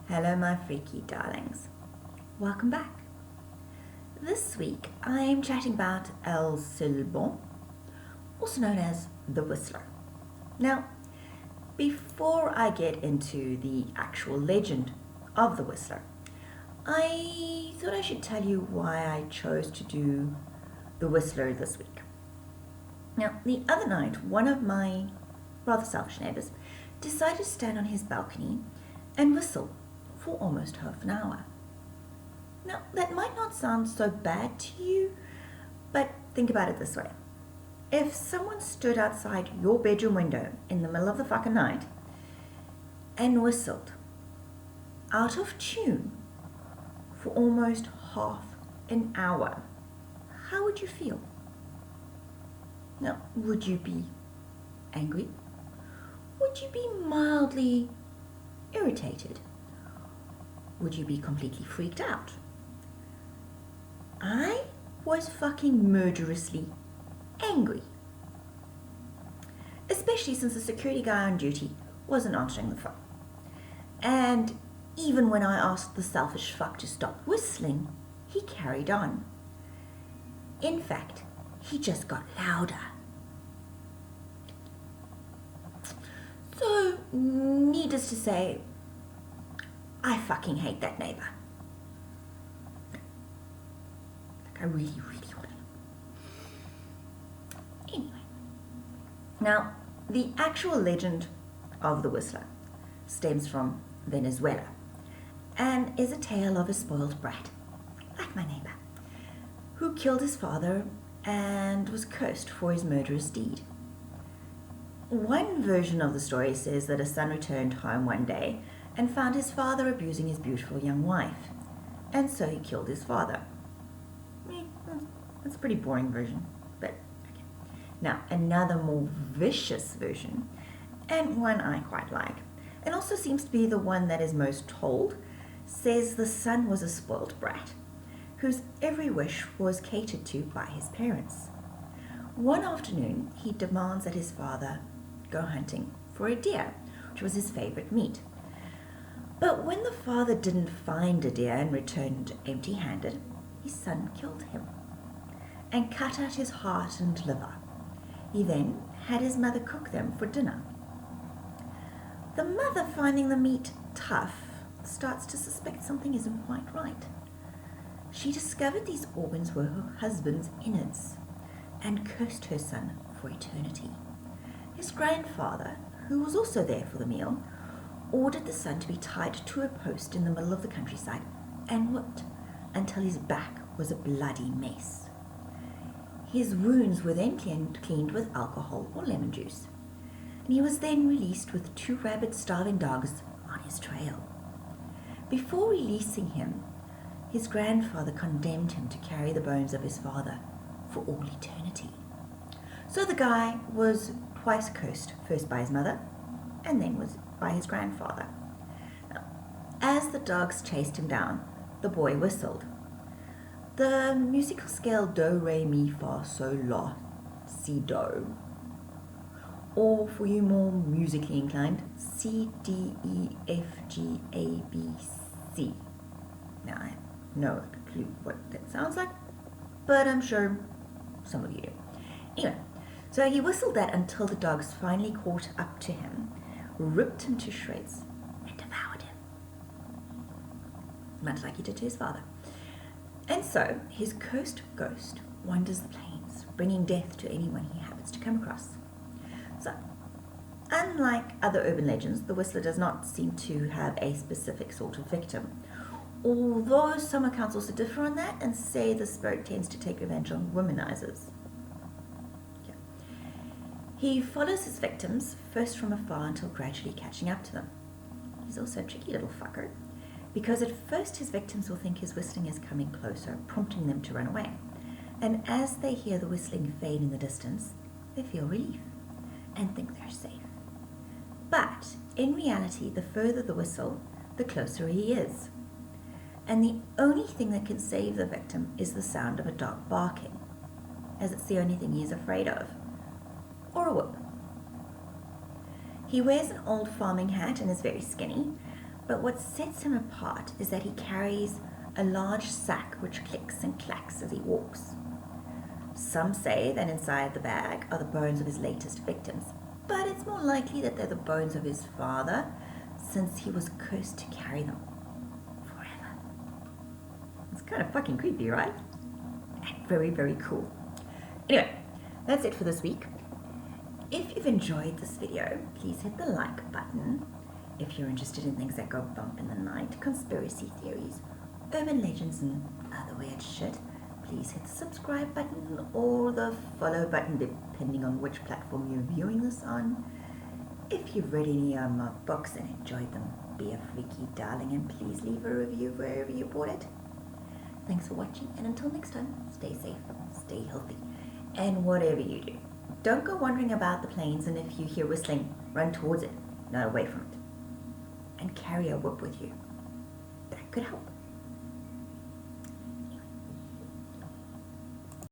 Hello, my freaky darlings. Welcome back. This week I'm chatting about El Silbón, also known as the Whistler. Now, before I get into the actual legend of the Whistler, I thought I should tell you why I chose to do the Whistler this week. Now, the other night, one of my rather selfish neighbours decided to stand on his balcony and whistle for almost half an hour. Now, that might not sound so bad to you, but think about it this way. If someone stood outside your bedroom window in the middle of the fucking night and whistled out of tune for almost half an hour, how would you feel? Now, would you be angry? Would you be mildly irritated? Would you be completely freaked out? I was fucking murderously angry. Especially since the security guy on duty wasn't answering the phone. And even when I asked the selfish fuck to stop whistling, he carried on. In fact, he just got louder. So, needless to say, I fucking hate that neighbor. Like, I really, really want to. Anyway. Now, the actual legend of the Whistler stems from Venezuela and is a tale of a spoiled brat, like my neighbor, who killed his father and was cursed for his murderous deed. One version of the story says that a son returned home one day and found his father abusing his beautiful young wife, and so he killed his father. That's a pretty boring version, but okay. Now, another more vicious version, and one I quite like, and also seems to be the one that is most told, says the son was a spoiled brat, whose every wish was catered to by his parents. One afternoon, he demands that his father go hunting for a deer, which was his favorite meat. But when the father didn't find a deer and returned empty-handed, his son killed him and cut out his heart and liver. He then had his mother cook them for dinner. The mother, finding the meat tough, starts to suspect something isn't quite right. She discovered these organs were her husband's innards and cursed her son for eternity. His grandfather, who was also there for the meal, ordered the son to be tied to a post in the middle of the countryside and whipped until his back was a bloody mess. His wounds were then cleaned with alcohol or lemon juice, and he was then released with 2 rabid starving dogs on his trail. Before releasing him, his grandfather condemned him to carry the bones of his father for all eternity. So the guy was twice cursed, first by his mother and then was by his grandfather. Now, as the dogs chased him down, the boy whistled. The musical scale do, re, mi, fa, sol, la, si, do. Or for you more musically inclined, C, D, E, F, G, A, B, C. Now, I have no clue what that sounds like, but I'm sure some of you do. Anyway, so he whistled that until the dogs finally caught up to him, ripped him to shreds, and devoured him, much like he did to his father. And so his cursed ghost wanders the plains, bringing death to anyone he happens to come across. So, unlike other urban legends, the Whistler does not seem to have a specific sort of victim, although some accounts also differ on that and say the spirit tends to take revenge on womanizers. Yeah. He follows his victims, first from afar until gradually catching up to them. He's also a tricky little fucker, because at first his victims will think his whistling is coming closer, prompting them to run away. And as they hear the whistling fade in the distance, they feel relief and think they're safe. But in reality, the further the whistle, the closer he is. And the only thing that can save the victim is the sound of a dog barking, as it's the only thing he is afraid of, or a whip. He wears an old farming hat and is very skinny, But what sets him apart is that he carries a large sack which clicks and clacks as he walks. Some say that inside the bag are the bones of his latest victims, but it's more likely that they're the bones of his father, since he was cursed to carry them forever. It's kind of fucking creepy, right? And very, very cool. Anyway, that's it for this week. If you've enjoyed this video, please hit the like button. If you're interested in things that go bump in the night, conspiracy theories, urban legends, and other weird shit, please hit the subscribe button or the follow button, depending on which platform you're viewing this on. If you've read any of my books and enjoyed them, be a freaky darling and please leave a review wherever you bought it. Thanks for watching, and until next time, stay safe, stay healthy, and whatever you do, don't go wandering about the plains, and if you hear whistling, run towards it, not away from it. And carry a whip with you. That could help.